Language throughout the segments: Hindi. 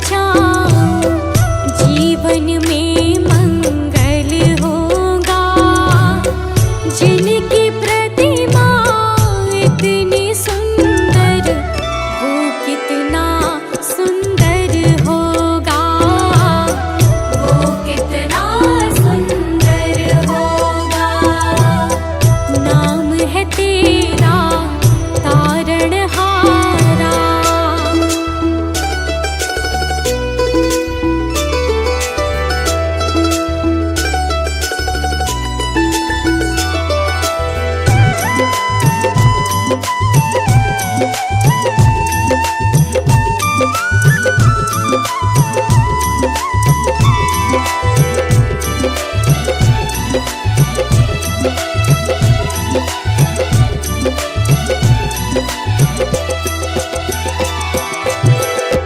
चाहूं जीवन में मंगल होगा। जिनकी प्रतिमा इतनी सुंदर, वो कितना सुंदर होगा। वो कितना सुंदर होगा। नाम है तेरा तारणहारा।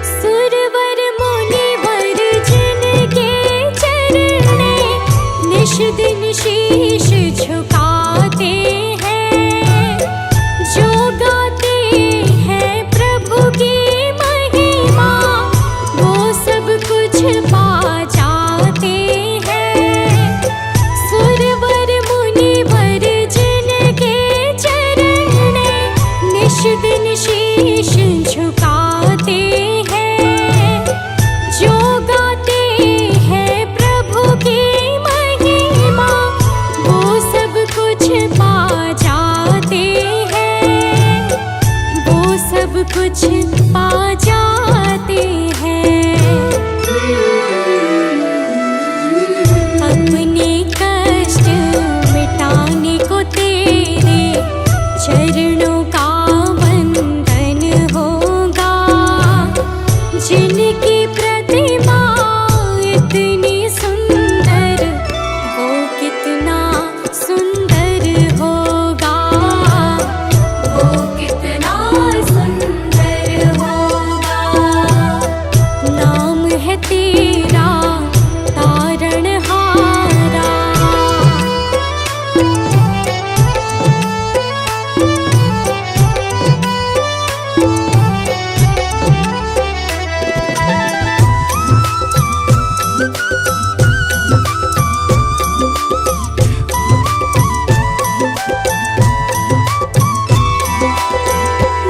सुरवर मुनिवर जिनके चरणे निश दिन शीश झुकाते हैं। जो गाते हैं प्रभु की महिमा, वो सब कुछ पा जाते हैं। सुरवर मुनिवर जिनके चरणे निश दिन शीश झुकाते हैं। जो गाते हैं प्रभु की महिमा, वो सब कुछ पा जाते हैं। वो सब कुछ पा जाते हैं। अपने कष्ट मिटाने को तेरे चरणों का वंदन होगा। जिनकी प्रतिमा इतनी सुंदर, वो कितना सुंदर होगा। वो कितना सुंदर होगा। नाम है तेरा तारणहारा।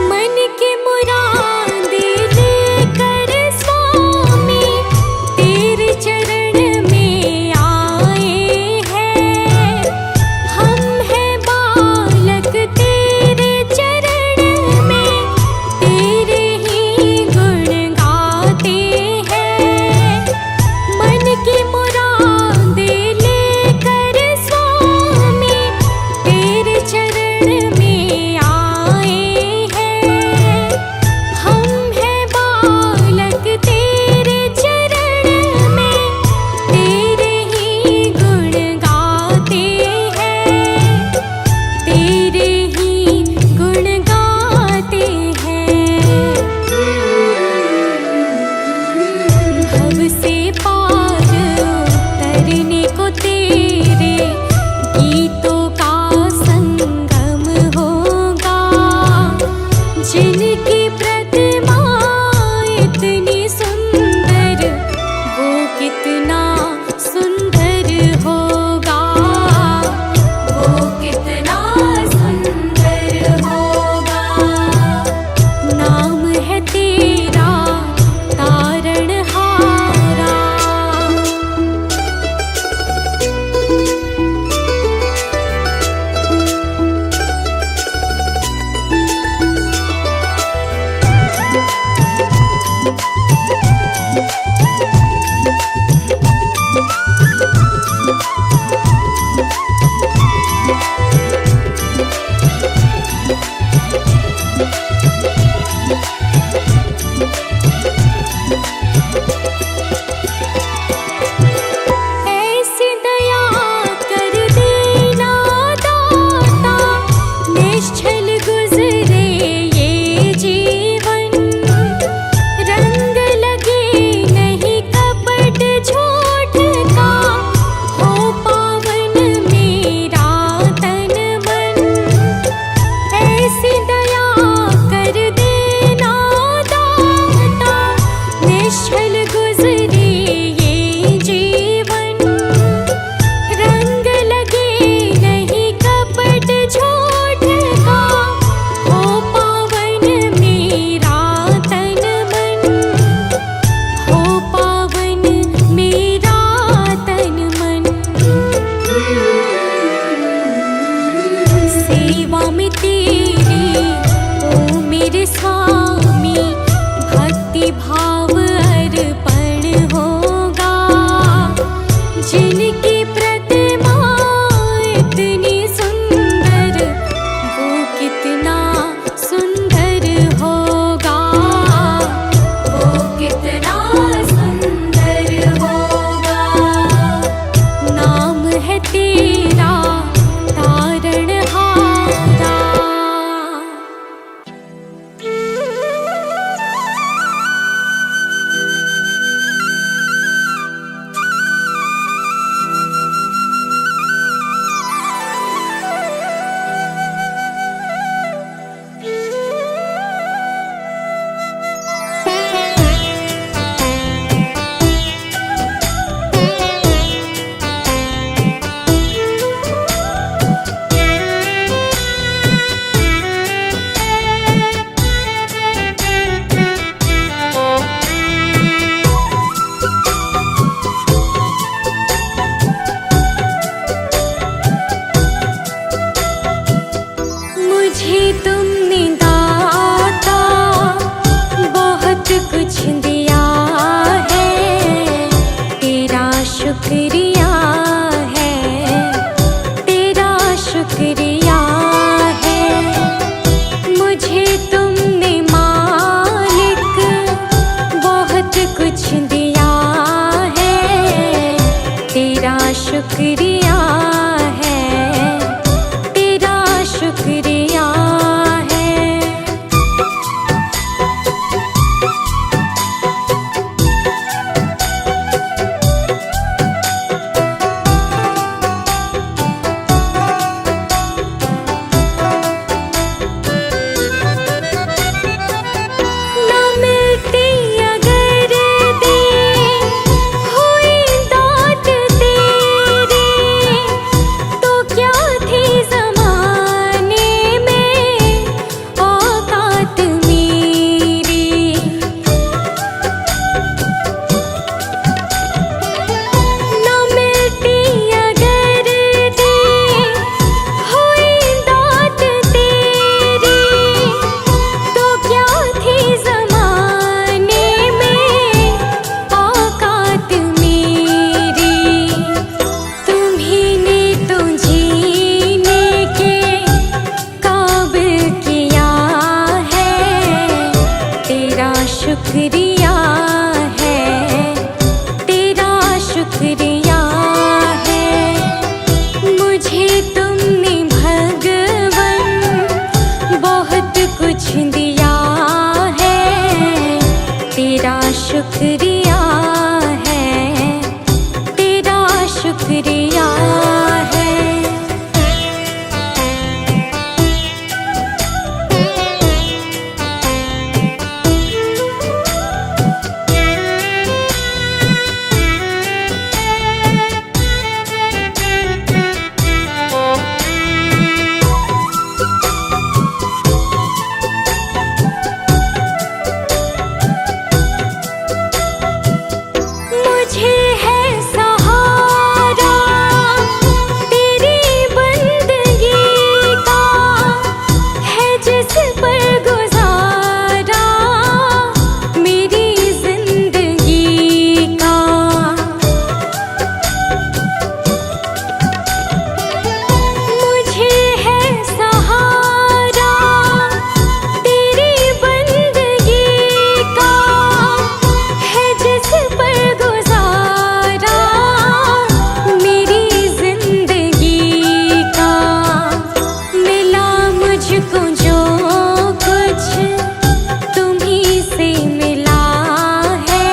मन की मुरादें लेकर स्वामी तेरे चरण में आए हैं। हम हैं बालक तेरे चरण में, तेरे ही गुण गाते हैं। मन की मुरादें लेकर स्वामी तेरे चरण में आए हैं। हम हैं बालक तेरे चरण में, तेरे ही गुण गाते हैं। तेरे ही गुण गाते हैं। भव से पार उतरने को तेरे गीतों का संगम होगा। जिनकी प्रतिमा इतनी सुंदर, वो कितना सुंदर होगा। वो कितना सुंदर मुझको जो कुछ तुम्हीं से मिला है,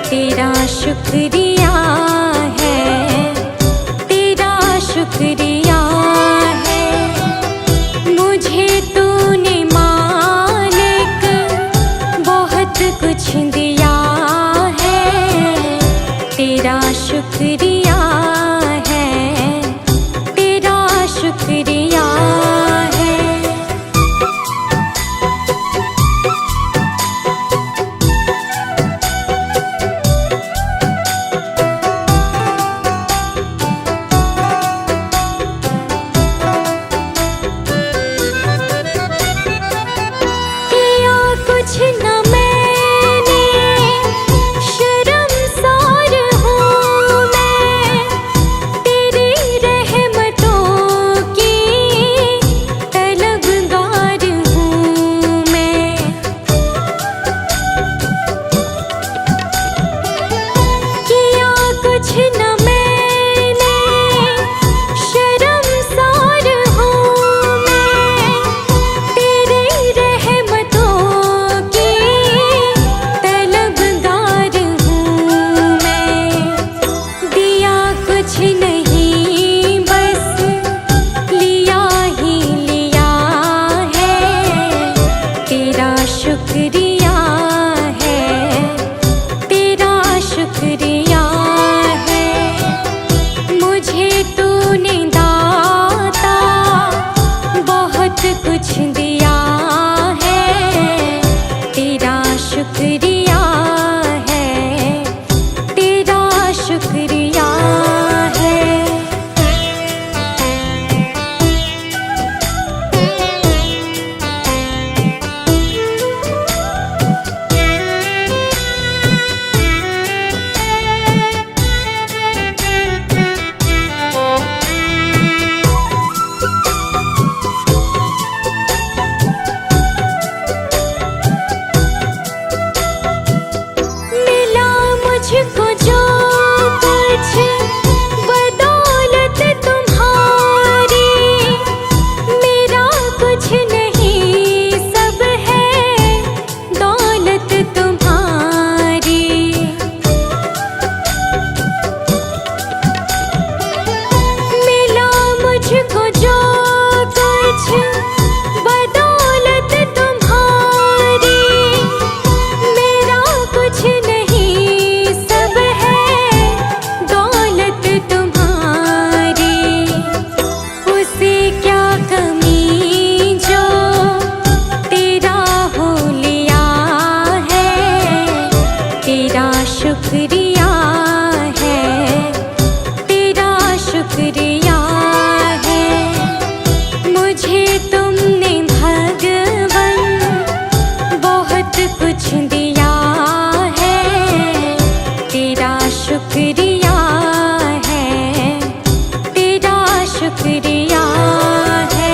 तेरा शुक्रिया है, तेरा शुक्रिया है। मुझे तूने मालिक बहुत कुछ दिया है, तेरा शुक्रिया है, तेरा शुक्रिया है। किया कुछ न मैंने, शर्मसार हूँ मैं, तेरी रहमतों की तलबगार हूँ मैं। किया कुछ न मैंने, शर्मसार हूँ मैं, तेरी रहमतों की तलबगार हूँ मैं। दिया कुछ नहीं बस लिया ही लिया है, तेरा शुक्रिया है, तेरा शुक्रिया है। मुझे तूने दाता बहुत कुछ दिया है, तेरा शुक्रिया है, तेरा शुक्रिया है। मिला मुझको जो कुछ बदौलत तुम्हारी, मेरा कुछ नहीं सब है दौलत तुम्हारी। मिला मुझको जो कुछ बदौलत तुम्हारी, मेरा कुछ नहीं सब है दौलत तुम्हारी। उसे क्या कमी जो तेरा हो लिया है, तेरा शुक्रिया है, तेरा शुक्रिया है। मुझे तुमने भगवन बहुत कुछ दिया है, तेरा शुक्रिया है, तेरा शुक्रिया है।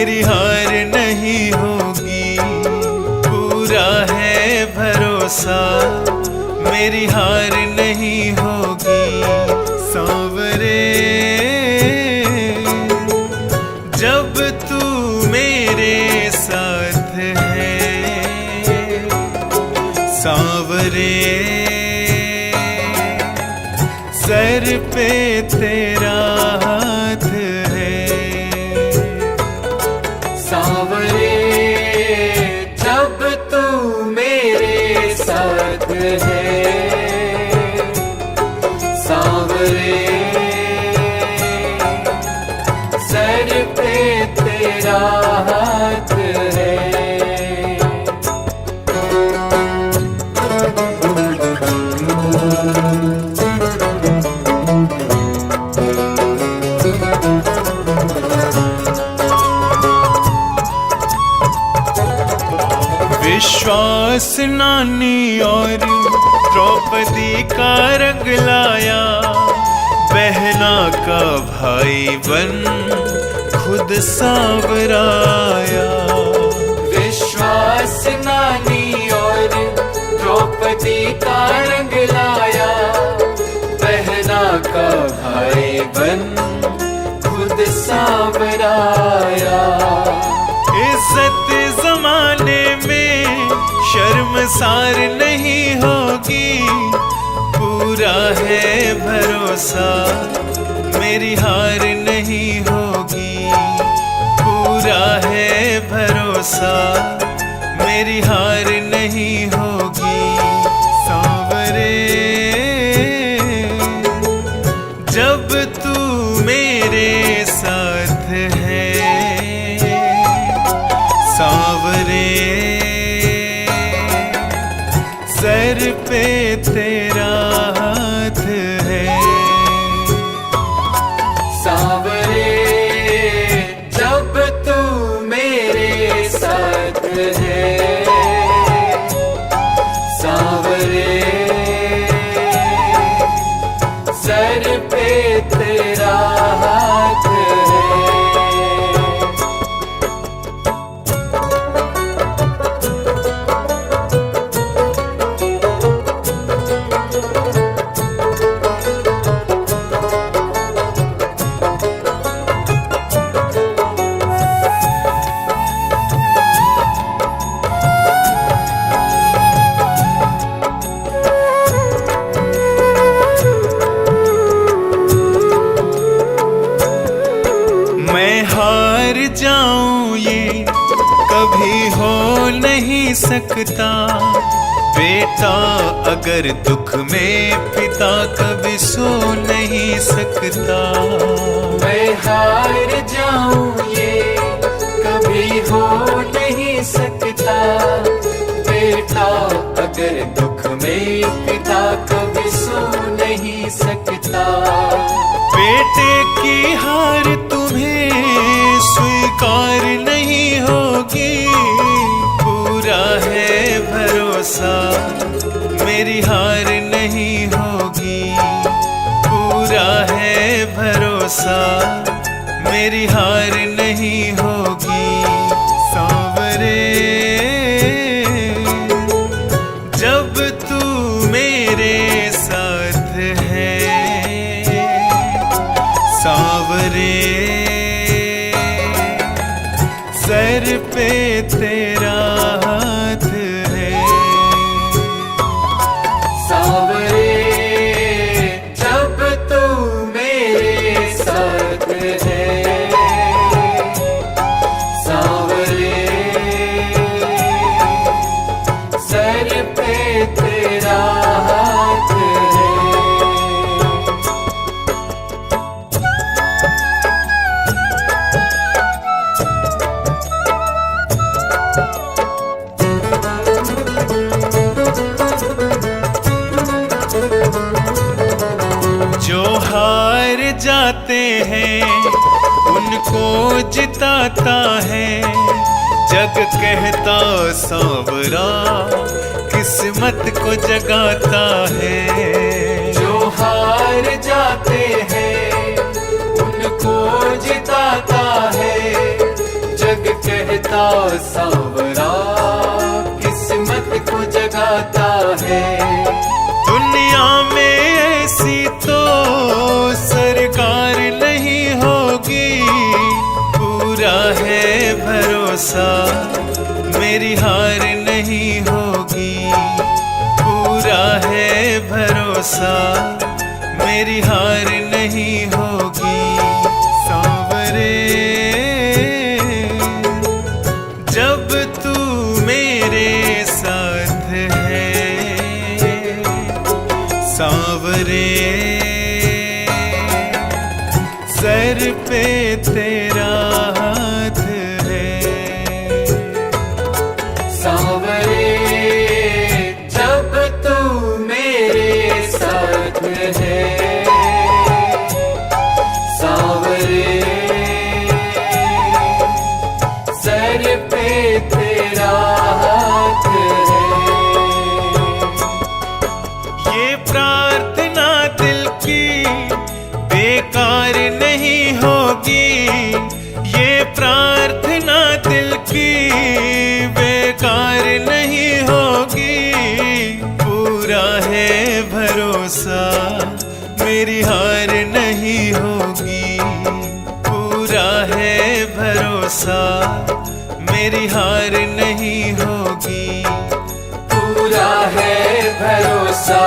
मेरी हार नहीं होगी, पूरा है भरोसा, मेरी हार नहीं होगी। सांवरे जब तू मेरे साथ है, सांवरे सर पे तेरा हाथ है। सांवरे जब तू मेरे साथ है, सांवरे सर पे तेरा हाथ है। विश्वास नानी और द्रौपदी का रंग लाया, बहना का भाई बन खुद सांवराया। विश्वास नानी और द्रौपदी का रंग लाया, बहना का भाई बन खुद सांवराया। इज्जत जमाने में शर्मसार नहीं होगी, पूरा है भरोसा, मेरी हार नहीं होगी। पूरा है भरोसा, मेरी हार नहीं होगी। सांवरे जब तू मेरे साथ है, सांवरे सर पे तेरा हाथ है। सांवरे जब तू मेरे साथ है, सांवरे सर पे तेरा हाथ है। मैं हार जाऊं ये कभी हो नहीं सकता, बेटा अगर दुख में पिता कभी सो नहीं सकता। मैं हार जाऊं ये कभी हो नहीं सकता, बेटा अगर दुख में पिता कभी सो नहीं सकता। बेटे की हार तुम्हें स्वीकार नहीं होगी, पूरा है भरोसा, मेरी हार नहीं होगी। पूरा है भरोसा, मेरी हार नहीं होगी। सांवरे जब तू मेरे साथ है, सांवरे सर पे तेरा हाथ है। सांवरे जब तू मेरे साथ है, सांवरे सर पे तेरा हाथ है। जो हार जाते हैं उनको जिताता है, जग कहता सांवरा किस्मत को जगाता है। जो हार जाते हैं उनको जिताता है, जग सांवरा किस्मत को जगाता है। दुनिया में ऐसी तो सरकार नहीं होगी, पूरा है भरोसा मेरी हार नहीं होगी, पूरा है भरोसा मेरी हार नहीं होगी। सांवरे जब तू मेरे साथ है, सांवरे सर पे तेरा हाथ है। सांवरे जब तू मेरे साथ है, सांवरे सर पे तेरा हाथ है। ये प्रार्थना दिल की बेकार नहीं होगी, ये प्रार्थना दिल की बेकार नहीं होगी, पूरा है भरोसा मेरी हार नहीं होगी, पूरा है भरोसा मेरी हार नहीं होगी। पूरा है भरोसा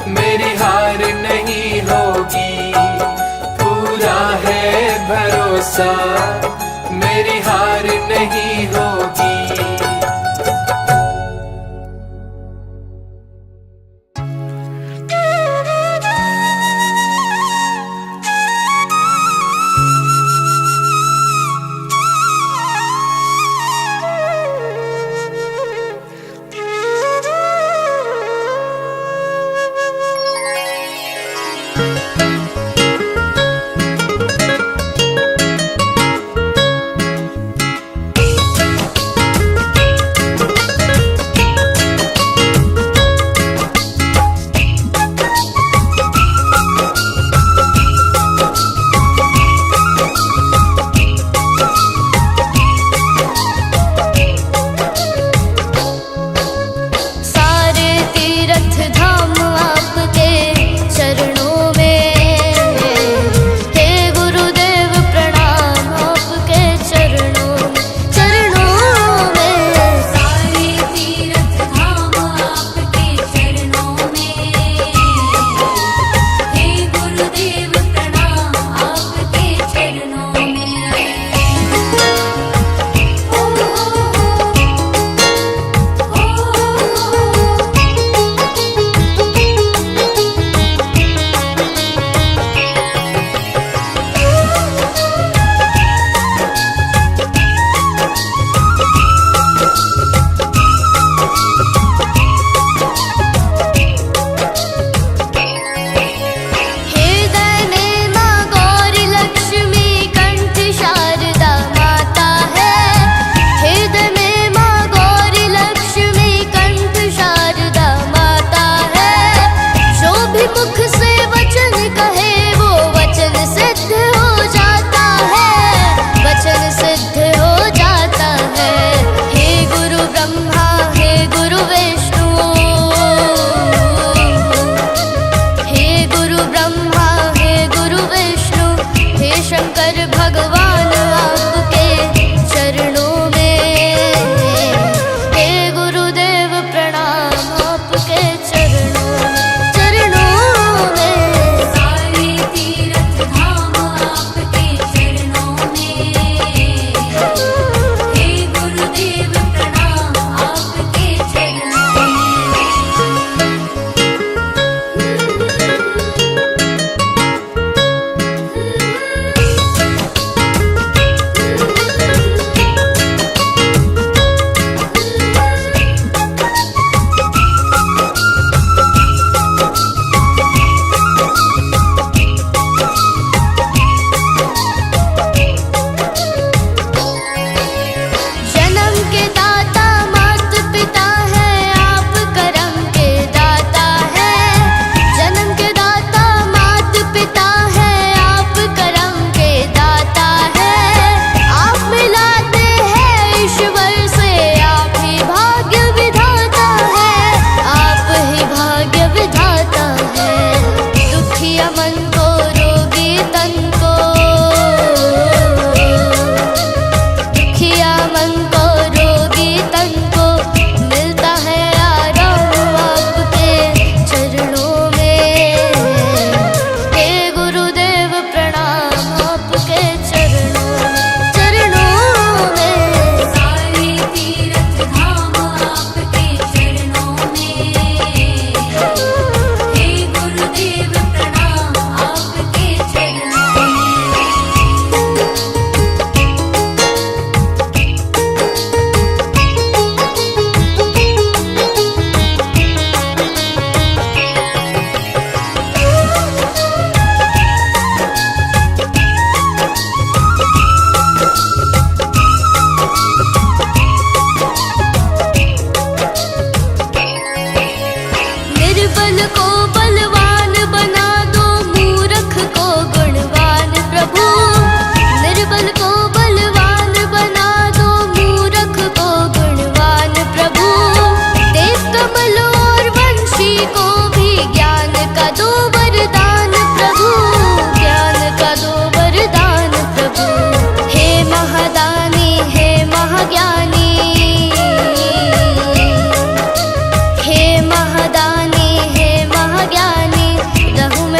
मेरी हार नहीं होगी, पूरा है भरोसा मेरी हार नहीं होगी।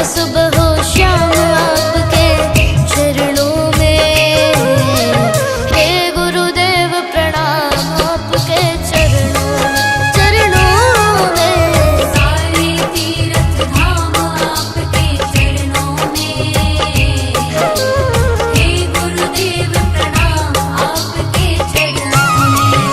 सुबह हो शाम आपके चरणों में। हे गुरुदेव प्रणाम आपके चरणों में। सारे तीर्थ धाम आपके चरणों में। हे गुरुदेव प्रणाम आपके चरणों में।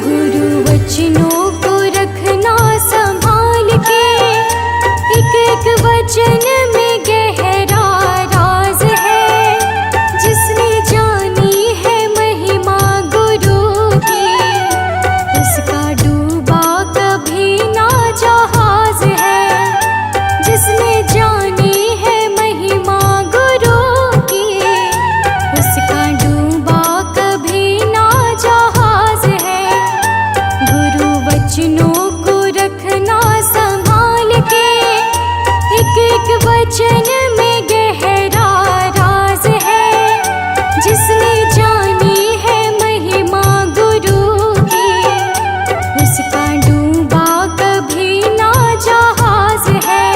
गुरु वचनों को रखना संभाल के, एक एक वचन में गहरा राज है। जिसने जानी है महिमा गुरु की, उसका डूबा कभी ना जहाज है। जिसने जानी है महिमा गुरु की, उसका डूबा कभी ना जहाज है। गुरु वचनों को रखना संभाल के, एक एक वचन में गहरा राज है। जिसने जानी है महिमा गुरु की, उसका डूबा कभी ना जहाज है।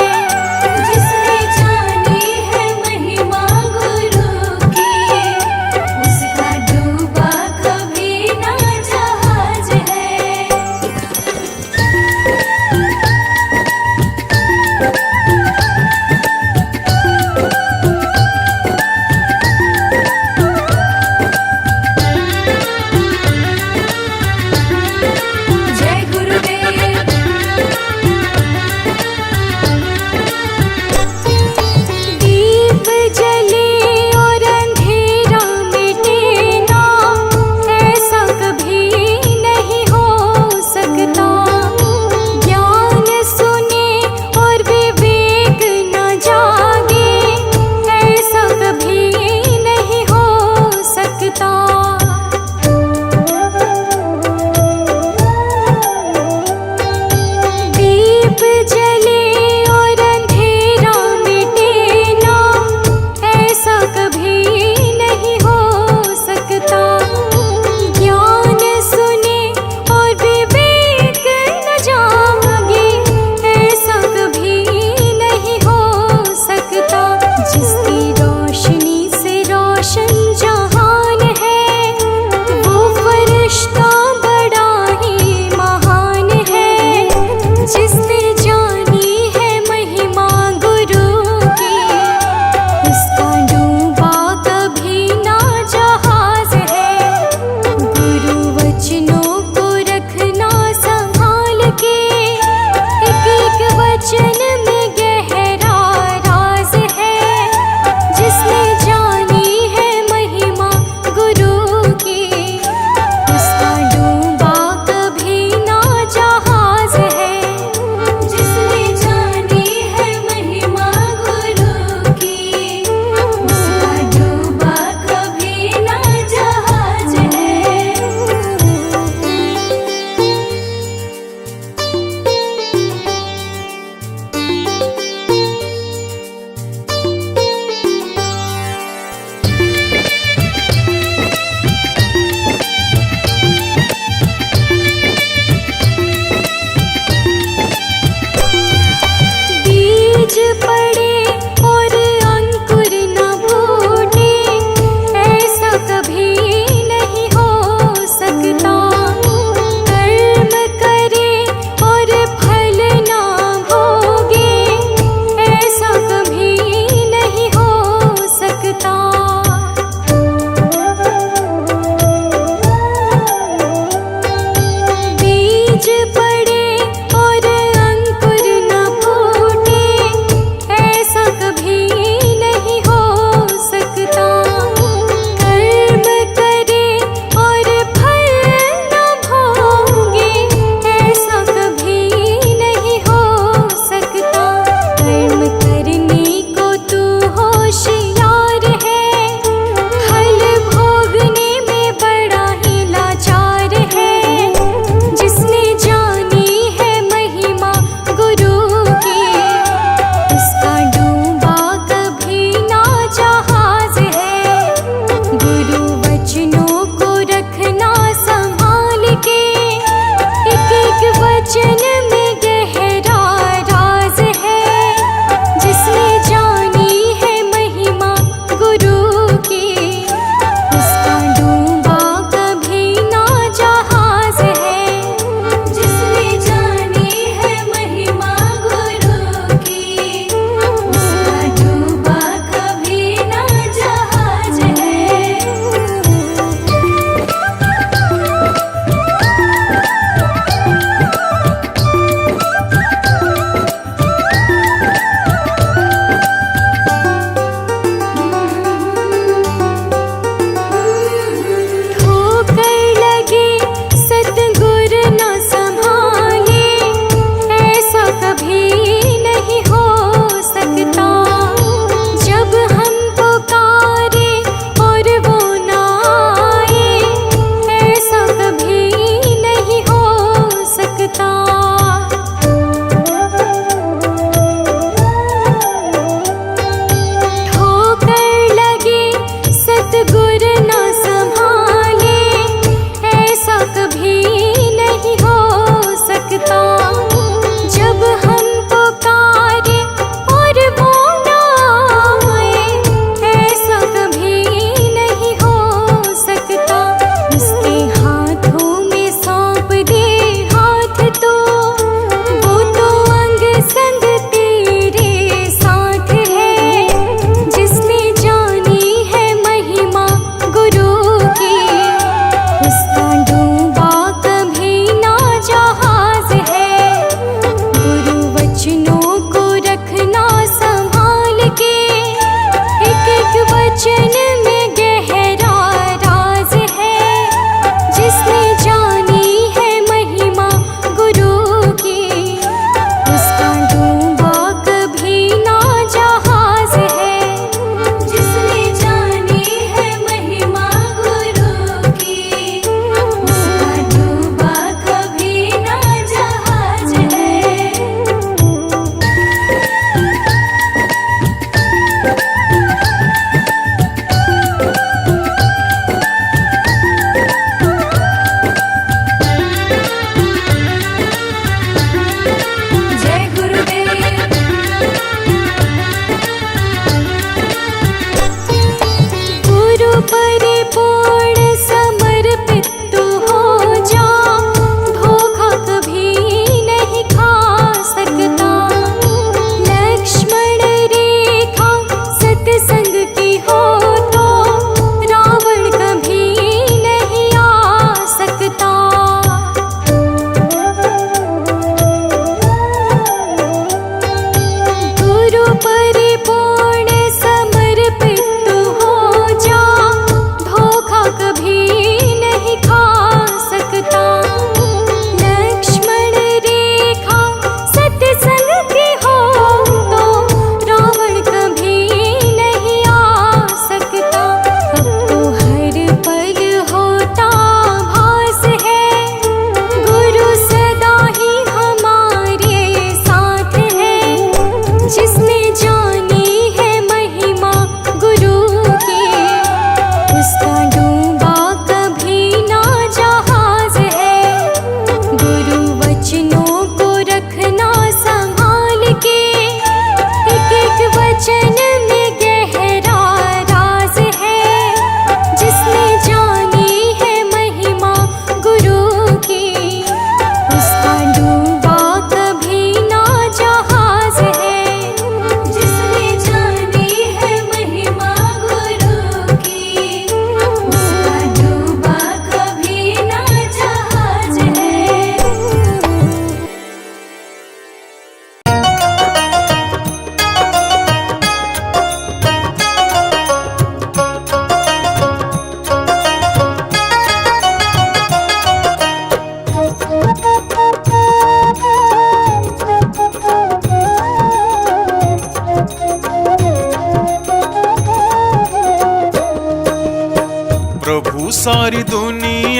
जिसने जानी है महिमा गुरु की, उसका डूबा कभी ना जहाज है।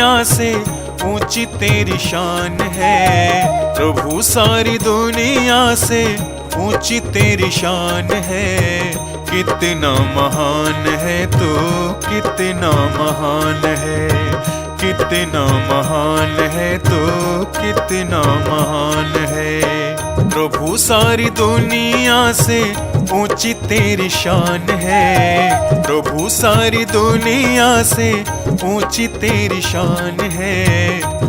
दुनिया से ऊंची तेरी शान है। प्रभु सारी दुनिया से ऊंची तेरी शान है। कितना महान है तो कितना महान है, कितना महान है तो कितना महान है। प्रभु सारी दुनिया से ऊंची तेरी शान है। प्रभु सारी दुनिया से ऊंची तेरी शान है।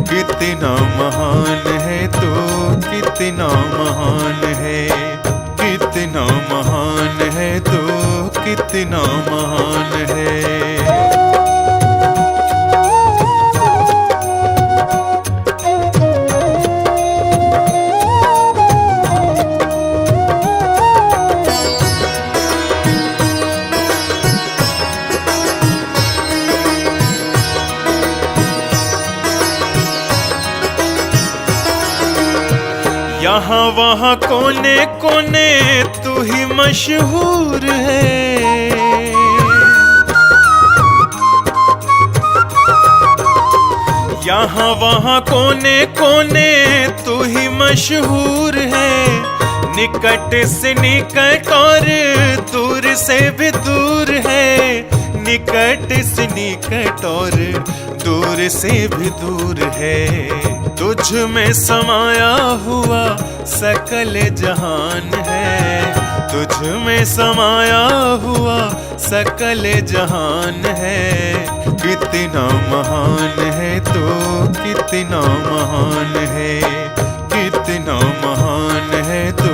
कितना महान है तो कितना महान है, कितना महान है तो कितना महान है। यहाँ वहाँ कोने कोने तू ही मशहूर है। यहाँ वहाँ कोने कोने तू ही मशहूर है। निकट से निकट और दूर से भी दूर है। निकट से निकट और दूर से भी दूर है। तुझ में समाया हुआ सकल जहान है। तुझ में समाया हुआ सकल जहान है। कितना महान है तो कितना महान है, कितना महान है तो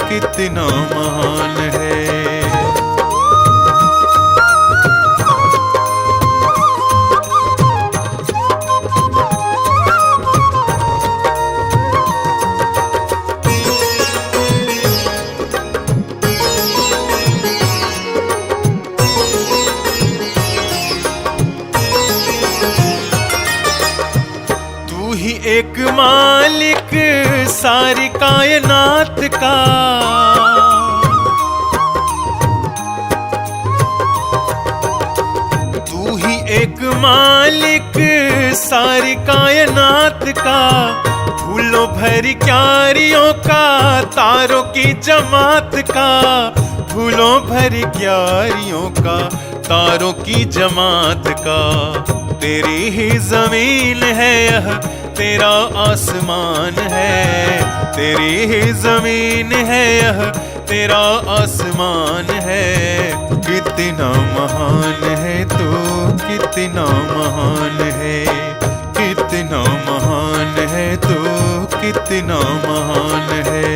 कितना महान है। एक मालिक सारी कायनात का, तू ही एक मालिक सारी कायनात का। फूलों भरी क्यारियों का, तारों की जमात का। फूलों भरी क्यारियों का, तारों की जमात का। तेरी ही जमीन है यह, तेरा आसमान है। तेरी ही जमीन है यह, तेरा आसमान है। कितना महान है तो कितना महान है, कितना महान है तो कितना महान है।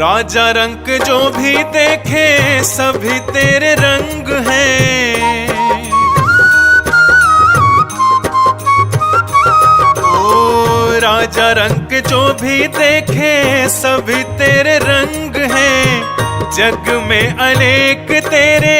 राजा रंग जो भी देखे सभी तेरे रंग हैं। ओ राजा रंग जो भी देखे सभी तेरे रंग हैं। जग में अनेक तेरे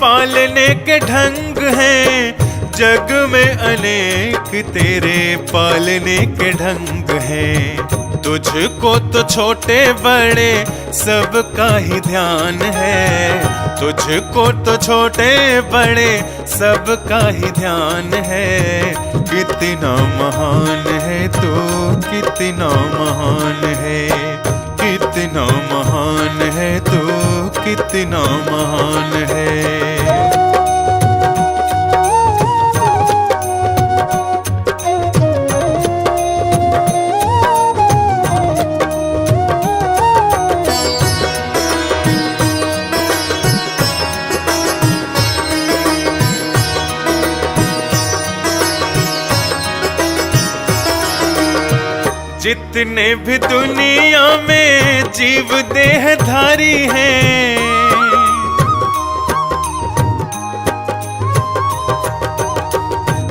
पालने के ढंग हैं। जग में अनेक तेरे पालने के ढंग हैं। तुझको तो छोटे बड़े सबका ही ध्यान है। तुझको तो छोटे बड़े सबका ही ध्यान है। कितना महान है तो कितना महान है, कितना महान है तो कितना महान है। जितने भी दुनिया में जीव देहधारी हैं,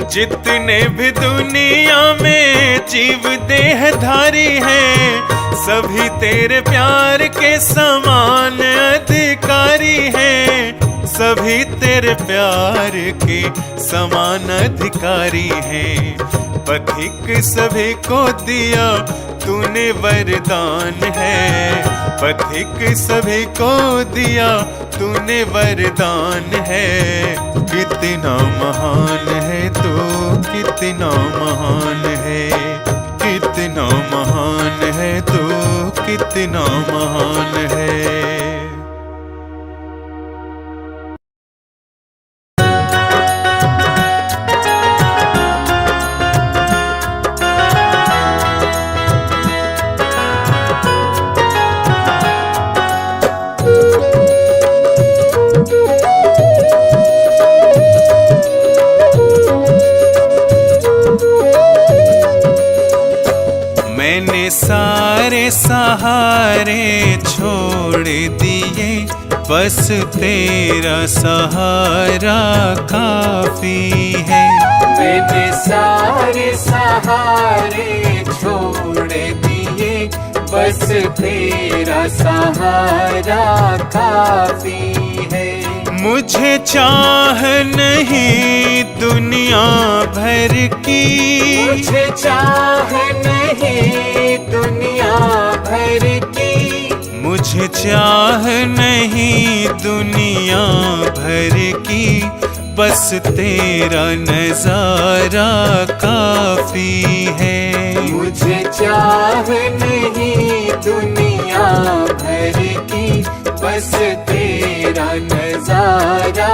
जितने भी दुनिया में जीव देहधारी हैं, सभी तेरे प्यार के समान अधिकारी हैं, सभी तेरे प्यार के समान अधिकारी हैं। पथिक सभी को दिया तूने वरदान है, पथिक सभी को दिया तूने वरदान है। कितना महान है तू, कितना महान है, कितना महान है तू, कितना महान है। मैंने सारे सहारे छोड़ दिए, बस तेरा सहारा काफी है। मैंने सारे सहारे छोड़ दिए, बस तेरा सहारा काफी है। मुझे चाह नहीं दुनिया भर की, मुझे चाह नहीं दुनिया भर की, मुझे चाह नहीं दुनिया भर की, बस तेरा नजारा काफी है। मुझे चाह नहीं दुनिया भर की, बस तेरा नजारा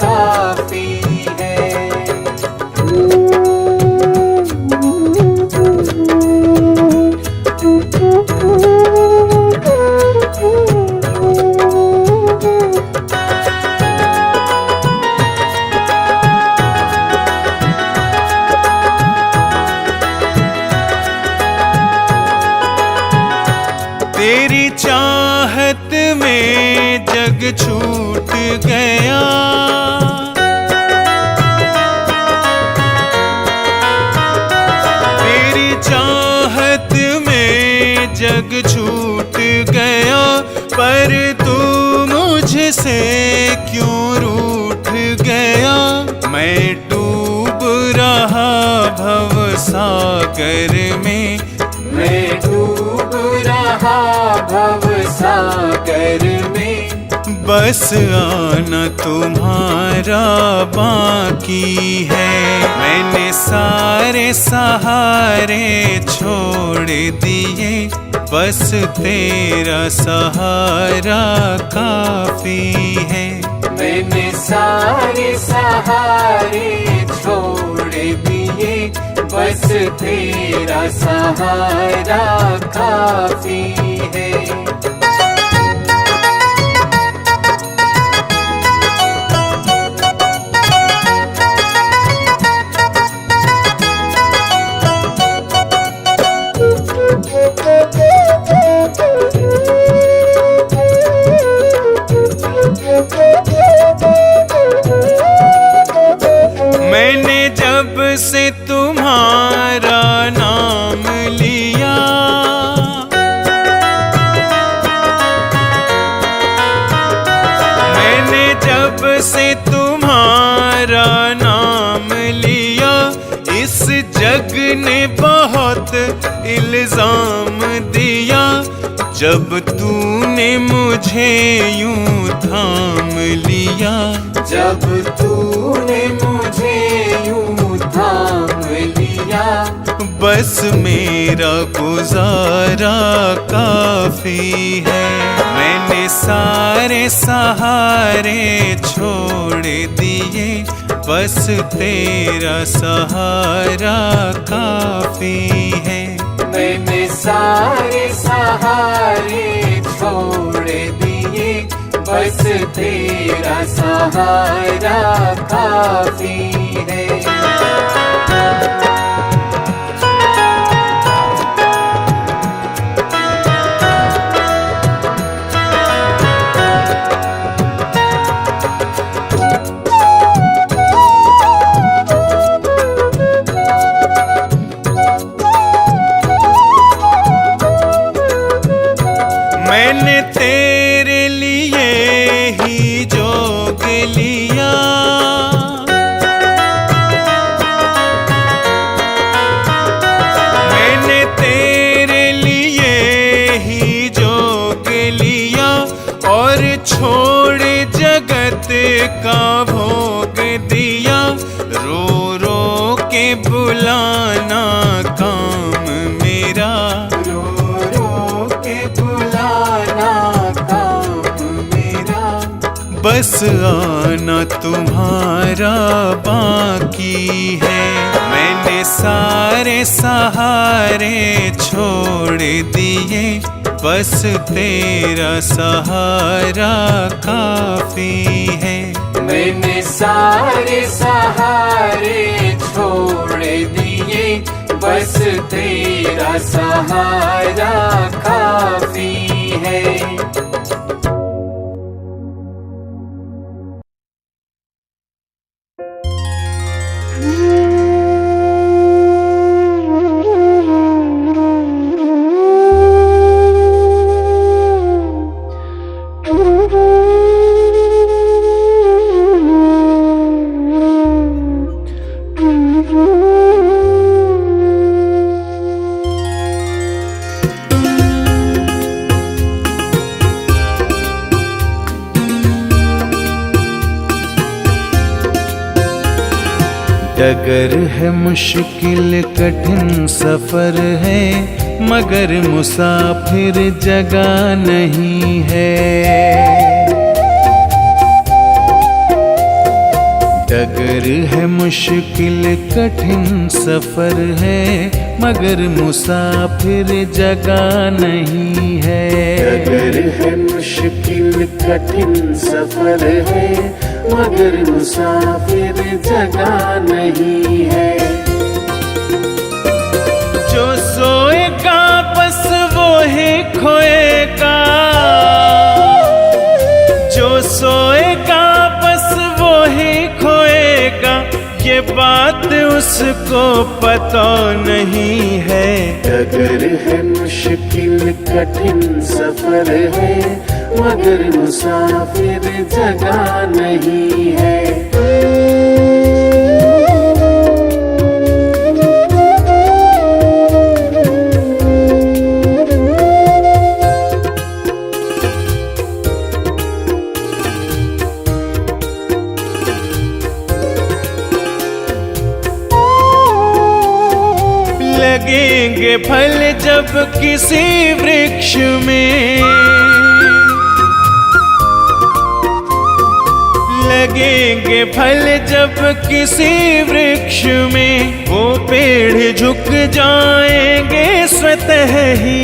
काफी है। तेरी चाहत में जग छूट गया, तेरी चाहत में जग छूट गया, पर तू मुझसे क्यों रूठ गया। मैं डूब रहा भव सागर में, मैं डूब रहा भव सागर में, बस आना तुम्हारा बाकी है। मैंने सारे सहारे छोड़ दिए, बस तेरा सहारा काफी है। मैंने सारे सहारे छोड़ दिए, बस तेरा सहारा काफी है। मैंने जब से तुम्हारा नाम लिया, मैंने जब से तुम्हारा नाम लिया, इस जग ने बहुत इल्जाम दिया। जब तूने मुझे यूं थाम लिया, जब तूने मुझे यूं थाम लिया, बस मेरा गुजारा काफी है। मैंने सारे सहारे छोड़ दिए, बस तेरा सहारा काफी है। मैंने सारे सहारे छोड़ दिए, बस तेरा सहारा काफी है। बस आना तुम्हारा बाकी है। मैंने सारे सहारे छोड़ दिए, बस तेरा सहारा काफी है। मैंने सारे सहारे छोड़ दिए, बस तेरा सहारा काफी है। डगर है मुश्किल कठिन सफर है, मगर मुसाफिर जगह नहीं है। डगर है मुश्किल कठिन सफर है, मगर मुसाफिर जगह नहीं है। डगर है मुश्किल कठिन सफर है, मगर मुसाफिर जगह नहीं है। जो सोएगा बस वो ही खोएगा, जो सोएगा बस वो ही खोएगा, ये बात उसको पता नहीं है। डगर है मुश्किल कठिन सफर है, मगर मुसाफिर जगह नहीं है। लगेंगे फल जब किसी वृक्ष में, लगेंगे फल जब किसी वृक्ष में, वो पेड़ झुक जाएंगे स्वतः ही।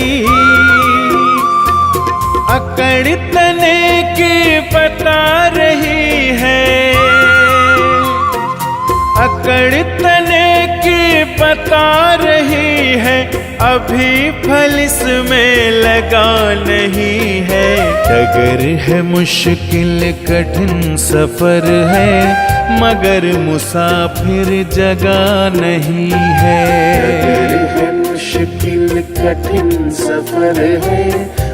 अकड़ तने की बता रही है, अकड़ तने की बता रही है, अभी फल इसमें लगा नहीं है। डगर है मुश्किल कठिन सफर है, मगर मुसाफिर जगह नहीं है। डगर है मुश्किल कठिन सफर है,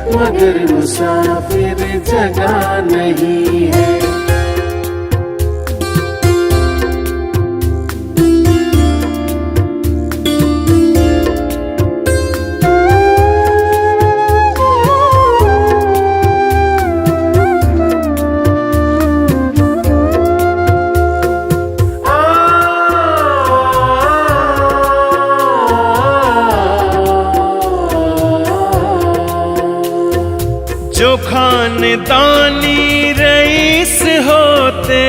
मगर मुसाफिर जगह नहीं है। जो खानदानी रईस होते,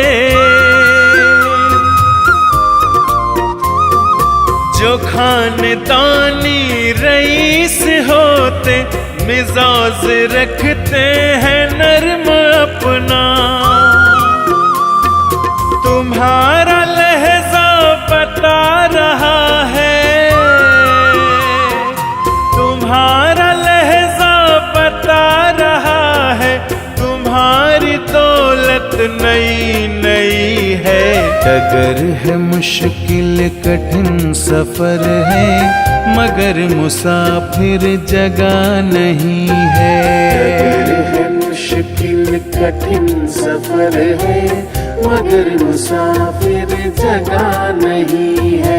जो खानदानी रईस होते, मिजाज रखते हैं नर्म अपना। तुम्हारा लहजा बता रहा है, तुम्हारा लहजा बता रहा है, तुम्हारी दौलत नई नई है। डगर है मुश्किल कठिन सफर है, मगर मुसाफिर जगह नहीं है। डगर है मुश्किल कठिन सफर है, मगर मुसाफिर जगह नहीं है।